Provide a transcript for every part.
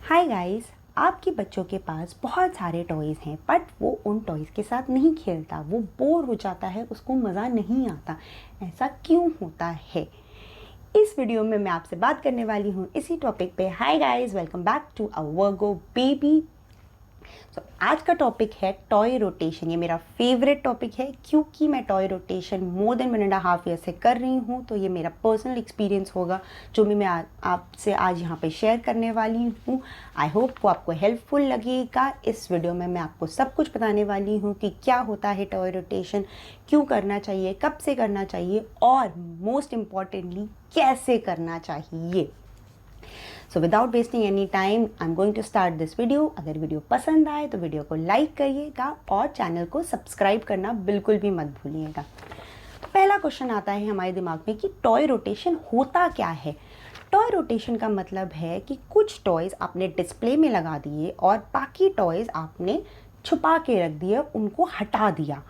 Hi guys, आपके बच्चों के पास बहुत सारे टॉयज़ हैं बट वो उन टॉयज़ के साथ नहीं खेलता, वो बोर हो जाता है, उसको मज़ा नहीं आता। ऐसा क्यों होता है? इस वीडियो में मैं आपसे बात करने वाली हूँ इसी टॉपिक पे। Hi guys, welcome back to our go baby. आज का टॉपिक है टॉय रोटेशन। ये मेरा फेवरेट टॉपिक है क्योंकि मैं toy rotation more than 1.5 year से कर रही हूँ। तो ये मेरा पर्सनल एक्सपीरियंस होगा जो भी मैं आपसे आज यहाँ पे शेयर करने वाली हूँ। आई होप वो आपको हेल्पफुल लगेगा। इस वीडियो में मैं आपको सब कुछ बताने वाली हूँ कि क्या होता है टॉय रोटेशन, क्यों करना चाहिए, कब से करना चाहिए और मोस्ट इम्पॉर्टेंटली कैसे करना चाहिए। So without wasting any time I am going to start this video. अगर वीडियो पसंद आए तो वीडियो को लाइक करिएगा और चैनल को सब्सक्राइब करना बिल्कुल भी मत भूलिएगा। तो पहला क्वेश्चन आता है हमारे दिमाग में कि टॉय रोटेशन होता क्या है। टॉय रोटेशन का मतलब है कि कुछ टॉयज़ आपने डिस्प्ले में लगा दिए और बाकी टॉयज़ आपने छुपा के रख दिए, उनको हटा दिया।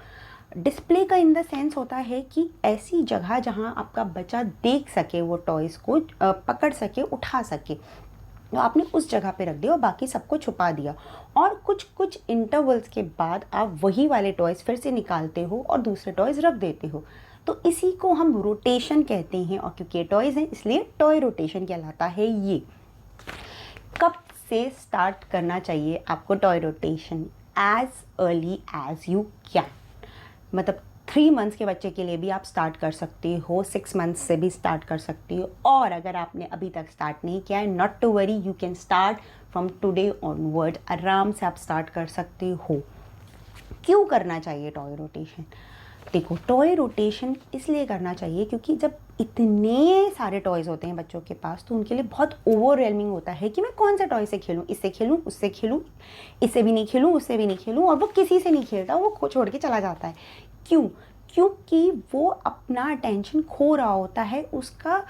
डिस्प्ले का इन द सेंस होता है कि ऐसी जगह जहां आपका बच्चा देख सके, वो टॉयज़ को पकड़ सके, उठा सके, तो आपने उस जगह पे रख दिया और बाकी सबको छुपा दिया। और कुछ कुछ इंटरवल्स के बाद आप वही वाले टॉयज़ फिर से निकालते हो और दूसरे टॉयज़ रख देते हो। तो इसी को हम रोटेशन कहते हैं और क्योंकि ये टॉयज़ हैं इसलिए टॉय रोटेशन कहलाता है। ये कब से स्टार्ट करना चाहिए आपको toy rotation? As early as you can. मतलब 3 मंथ्स के बच्चे के लिए भी आप स्टार्ट कर सकते हो, 6 मंथ्स से भी स्टार्ट कर सकते हो। और अगर आपने अभी तक स्टार्ट नहीं किया है, not to worry, you can start from today onward. आराम से आप स्टार्ट कर सकते हो। क्यों करना चाहिए टॉय रोटेशन? देखो, टॉय रोटेशन इसलिए करना चाहिए क्योंकि जब इतने सारे टॉयज़ होते हैं बच्चों के पास तो उनके लिए बहुत ओवरवेलमिंग होता है कि मैं कौन से टॉय से खेलूँ, इससे खेलूँ, उससे खेलूँ, इससे भी नहीं खेलूँ, उससे भी नहीं खेलूँ, और वो किसी से नहीं खेलता, वो छोड़ के चला जाता है। क्यों? क्योंकि वो अपना अटेंशन खो रहा होता है, उसका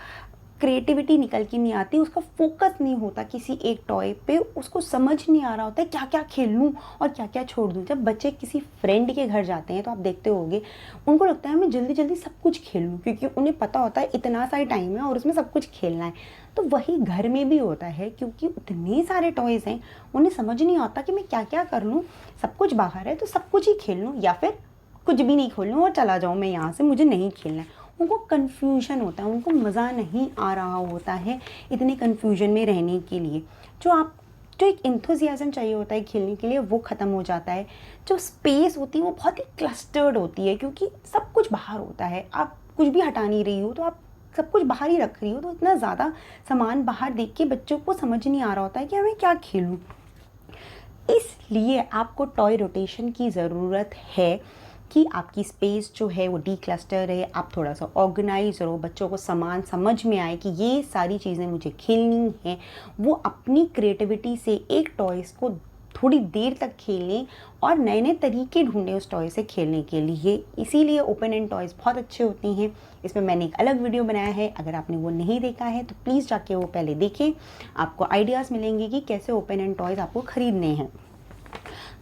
क्रिएटिविटी निकल के नहीं आती, उसका फोकस नहीं होता किसी एक टॉय पे, उसको समझ नहीं आ रहा होता है क्या क्या खेल लूँ और क्या क्या छोड़ दूँ। जब बच्चे किसी फ्रेंड के घर जाते हैं तो आप देखते होंगे उनको लगता है मैं जल्दी जल्दी सब कुछ खेल लूँ, क्योंकि उन्हें पता होता है इतना सा टाइम है और उसमें सब कुछ खेलना है। तो वही घर में भी होता है, क्योंकि इतने सारे टॉयज़ हैं, उन्हें समझ नहीं आता कि मैं क्या क्या कर लूँ। सब कुछ बाहर है तो सब कुछ ही खेल लूँ या फिर कुछ भी नहीं खोल लूँ और चला जाऊँ मैं यहाँ से, मुझे नहीं खेलना है। उनको कन्फ्यूजन होता है, उनको मज़ा नहीं आ रहा होता है इतने कन्फ्यूजन में रहने के लिए। जो एक इंथुजियाज़म चाहिए होता है खेलने के लिए वो ख़त्म हो जाता है। जो स्पेस होती है वो बहुत ही क्लस्टर्ड होती है क्योंकि सब कुछ बाहर होता है। आप कुछ भी हटा नहीं रही हो तो आप सब कुछ बाहर ही रख रही हो, तो इतना ज़्यादा सामान बाहर देख के बच्चों को समझ नहीं आ रहा होता है कि मैं क्या खेलूँ। इसलिए आपको टॉय रोटेशन की ज़रूरत है कि आपकी स्पेस जो है वो डीक्लस्टर रहे, आप थोड़ा सा ऑर्गेनाइज रहो, बच्चों को सामान समझ में आए कि ये सारी चीज़ें मुझे खेलनी हैं। वो अपनी क्रिएटिविटी से एक टॉयज़ को थोड़ी देर तक खेलें और नए नए तरीके ढूंढें उस टॉय से खेलने के लिए। इसीलिए ओपन एंड टॉयज़ बहुत अच्छे होते हैं। इसमें मैंने एक अलग वीडियो बनाया है, अगर आपने वो नहीं देखा है तो प्लीज़ जाके वो पहले देखें। आपको आइडियाज़ मिलेंगे कि कैसे ओपन एंड टॉयज़ आपको ख़रीदने हैं।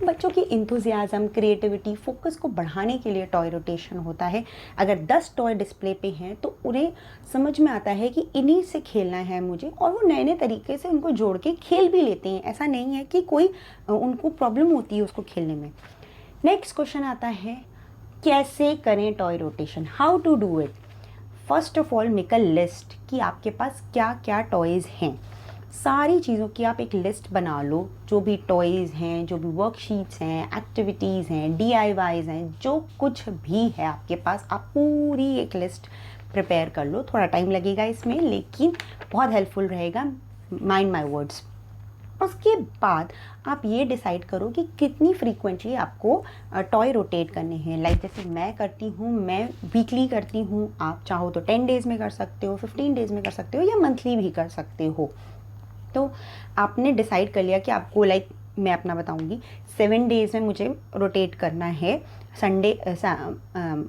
बच्चों की इंथुजियाज़म, क्रिएटिविटी, फोकस को बढ़ाने के लिए टॉय रोटेशन होता है। अगर 10 टॉय डिस्प्ले पे हैं तो उन्हें समझ में आता है कि इन्हीं से खेलना है मुझे, और वो नए नए तरीके से उनको जोड़ के खेल भी लेते हैं। ऐसा नहीं है कि कोई उनको प्रॉब्लम होती है उसको खेलने में। नेक्स्ट क्वेश्चन आता है, कैसे करें toy rotation? How to do it? First of all make a list कि आपके पास क्या क्या टॉयज़ हैं। सारी चीज़ों की आप एक लिस्ट बना लो, जो भी टॉयज़ हैं, जो भी वर्कशीट्स हैं, एक्टिविटीज़ हैं, DIYs हैं, जो कुछ भी है आपके पास, आप पूरी एक लिस्ट प्रिपेयर कर लो। थोड़ा टाइम लगेगा इसमें लेकिन बहुत हेल्पफुल रहेगा, माइंड माय वर्ड्स। उसके बाद आप ये डिसाइड करो कि कितनी फ्रीक्वेंटली आपको टॉय रोटेट करने हैं। लाइक जैसे मैं करती हूँ, मैं वीकली करती हूँ, आप चाहो तो 10 डेज़ में कर सकते हो, 15 डेज़ में कर सकते हो या मंथली भी कर सकते हो। तो आपने डिसाइड कर लिया कि आपको, लाइक मैं अपना बताऊंगी, 7 डेज़ में मुझे रोटेट करना है।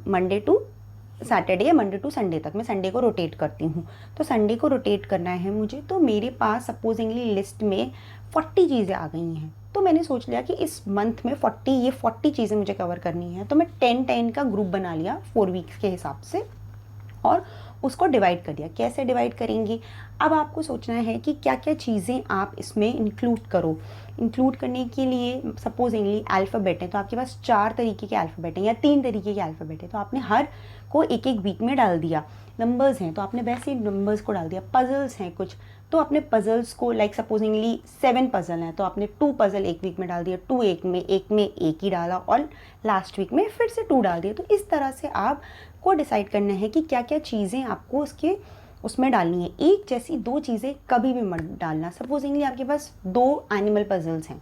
मंडे टू सैटरडे या मंडे टू संडे तक मैं संडे को रोटेट करती हूँ। तो संडे को रोटेट करना है मुझे, तो मेरे पास सपोजिंगली लिस्ट में 40 चीज़ें आ गई हैं। तो मैंने सोच लिया कि इस मंथ में 40 चीज़ें मुझे कवर करनी है। तो मैं 10-10 का ग्रुप बना लिया 4 वीक्स के हिसाब से, और उसको डिवाइड कर दिया। कैसे डिवाइड करेंगे, अब आपको सोचना है कि क्या क्या चीज़ें आप इसमें इंक्लूड करो। इंक्लूड करने के लिए सपोजिंगली अल्फ़ाबेट है, तो आपके पास 4 तरीके के अल्फ़ाबेट हैं या 3 तरीके के अल्फ़ाबेट है, तो आपने हर को एक एक वीक में डाल दिया। नंबर्स हैं तो आपने वैसे ही नंबर्स को डाल दिया। पजल्स हैं कुछ, तो आपने पजल्स को लाइक सपोजिंगली 7 पजल हैं तो आपने 2 पजल एक वीक में डाल दिया, 2 एक में एक ही डाला और लास्ट वीक में फिर से 2 डाल दिया। तो इस तरह से आपको डिसाइड करना है कि क्या क्या चीज़ें आपको उसमें डालनी है। एक जैसी 2 चीज़ें कभी भी मत डालना। सपोजिंगली आपके पास 2 एनिमल पजल्स हैं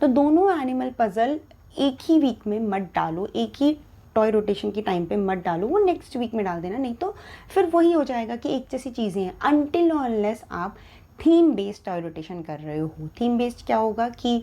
तो दोनों एनिमल पजल एक ही वीक में मत डालो, एक ही टॉय रोटेशन के टाइम पे मत डालो, वो नेक्स्ट वीक में डाल देना। नहीं तो फिर वही हो जाएगा कि एक जैसी चीज़ें हैं अनटिल अनलेस आप थीम बेस्ड टॉय रोटेशन कर रहे हो। थीम बेस्ड क्या होगा कि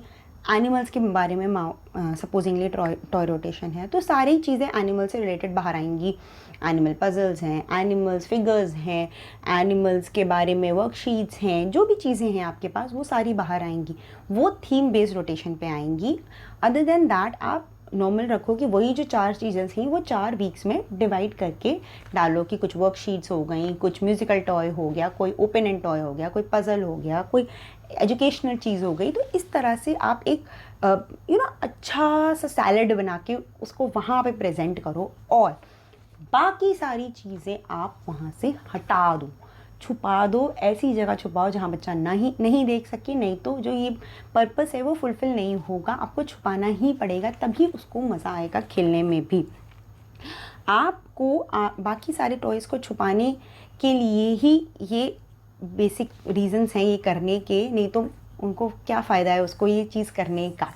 एनिमल्स के बारे में सपोजिंगली टॉय रोटेशन है तो सारी चीज़ें एनिमल से रिलेटेड बाहर आएंगी। एनिमल पजल्स हैं, एनिमल्स फिगर्स हैं, एनिमल्स के बारे में वर्कशीट्स हैं, जो भी चीज़ें हैं आपके पास वो सारी बाहर आएंगी, वो थीम बेस्ड रोटेशन पे आएंगी। अदर देन दैट आप नॉर्मल रखो कि वही जो 4 चीज़ें थी वो 4 वीक्स में डिवाइड करके डालो कि कुछ वर्कशीट्स हो गई, कुछ म्यूज़िकल टॉय हो गया, कोई ओपन एंड टॉय हो गया, कोई पज़ल हो गया, कोई एजुकेशनल चीज़ हो गई। तो इस तरह से आप एक अच्छा सा सैलड बना के उसको वहाँ पे प्रेजेंट करो और बाकी सारी चीज़ें आप वहाँ से हटा दो, छुपा दो। ऐसी जगह छुपाओ जहाँ बच्चा नहीं देख सके, नहीं तो जो ये पर्पस है वो फुलफ़िल नहीं होगा। आपको छुपाना ही पड़ेगा, तभी उसको मज़ा आएगा खेलने में भी। आपको बाकी सारे टॉयज़ को छुपाने के लिए ही ये बेसिक रीजंस हैं ये करने के, नहीं तो उनको क्या फ़ायदा है उसको ये चीज़ करने का।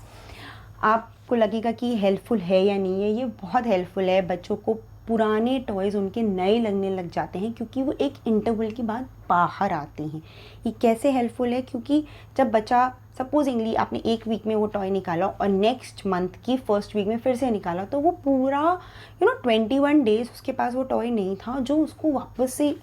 आपको लगेगा कि हेल्पफुल है या नहीं है, ये बहुत हेल्पफुल है। बच्चों को पुराने टॉयज़ उनके नए लगने लग जाते हैं क्योंकि वो एक इंटरवल के बाद बाहर आते हैं। ये कैसे हेल्पफुल है, क्योंकि जब बच्चा सपोजिंगली आपने एक वीक में वो टॉय निकाला और नेक्स्ट मंथ की फर्स्ट वीक में फिर से निकाला तो वो पूरा 21 डेज़ उसके पास वो टॉय नहीं था, जो उसको वापस से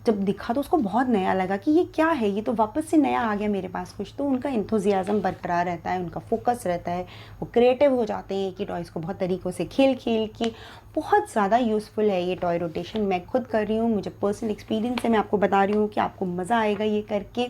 जब दिखा तो उसको बहुत नया लगा कि ये क्या है, ये तो वापस से नया आ गया मेरे पास कुछ। तो उनका एंथुजियाज़म बरकरार रहता है, उनका फोकस रहता है, वो क्रिएटिव हो जाते हैं कि टॉयज़ को बहुत तरीक़ों से खेल के। बहुत ज़्यादा यूज़फुल है ये टॉय रोटेशन। मैं खुद कर रही हूँ, मुझे पर्सनल एक्सपीरियंस है, मैं आपको बता रही हूँ कि आपको मज़ा आएगा ये करके।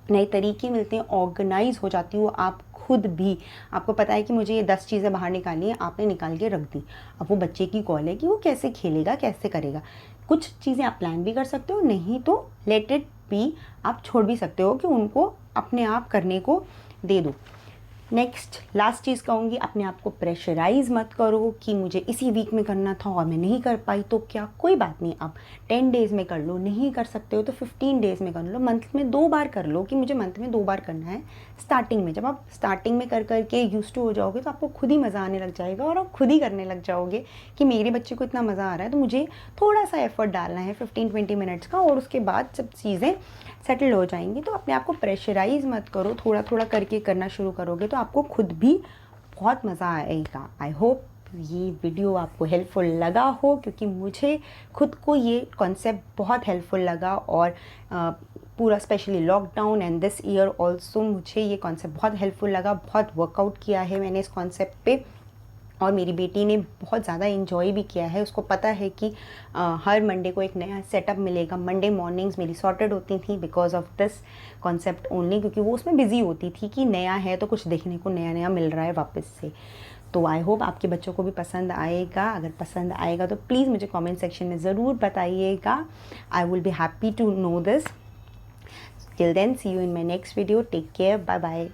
नए तरीके मिलते हैं, ऑर्गेनाइज हो जाती हो आप खुद भी। आपको पता है कि मुझे ये 10 चीज़ें बाहर निकालनी है, आपने निकाल के रख दी। अब वो बच्चे की कॉल है कि वो कैसे खेलेगा, कैसे करेगा। कुछ चीज़ें आप प्लान भी कर सकते हो, नहीं तो लेट इट बी, आप छोड़ भी सकते हो कि उनको अपने आप करने को दे दो। नेक्स्ट लास्ट चीज़ कहूँगी, अपने आप को प्रेशराइज़ मत करो कि मुझे इसी वीक में करना था और मैं नहीं कर पाई तो क्या, कोई बात नहीं। आप 10 डेज़ में कर लो, नहीं कर सकते हो तो 15 डेज़ में कर लो, मंथ में 2 बार कर लो कि मुझे मंथ में 2 बार करना है। स्टार्टिंग में, जब आप स्टार्टिंग में कर करके यूज्ड टू हो जाओगे तो आपको खुद ही मज़ा आने लग जाएगा और आप खुद ही करने लग जाओगे कि मेरे बच्चे को इतना मज़ा आ रहा है तो मुझे थोड़ा सा एफर्ट डालना है 15-20 मिनट्स का। और उसके बाद जब चीज़ें सेटल हो जाएंगी तो अपने आप को प्रेशराइज़ मत करो, थोड़ा थोड़ा करके करना शुरू करोगे तो आपको खुद भी बहुत मज़ा आएगा। आई होप ये वीडियो आपको हेल्पफुल लगा हो, क्योंकि मुझे खुद को ये कॉन्सेप्ट बहुत हेल्पफुल लगा और पूरा specially lockdown and this year also मुझे ये कॉन्सेप्ट बहुत हेल्पफुल लगा। बहुत वर्कआउट किया है मैंने इस कॉन्सेप्ट पे और मेरी बेटी ने बहुत ज़्यादा इन्जॉय भी किया है। उसको पता है कि हर मंडे को एक नया सेटअप मिलेगा। मंडे मॉर्निंग्स मेरी सॉर्टेड होती थी because of this concept only, क्योंकि वो उसमें बिजी होती थी कि नया है तो कुछ देखने को नया नया मिल रहा है वापस से। तो आई होप आपके बच्चों को भी पसंद आएगा। अगर पसंद आएगा तो प्लीज़ मुझे कमेंट सेक्शन में ज़रूर बताइएगा। I will be happy to know this. Till then see you in my next video. Take care, bye bye.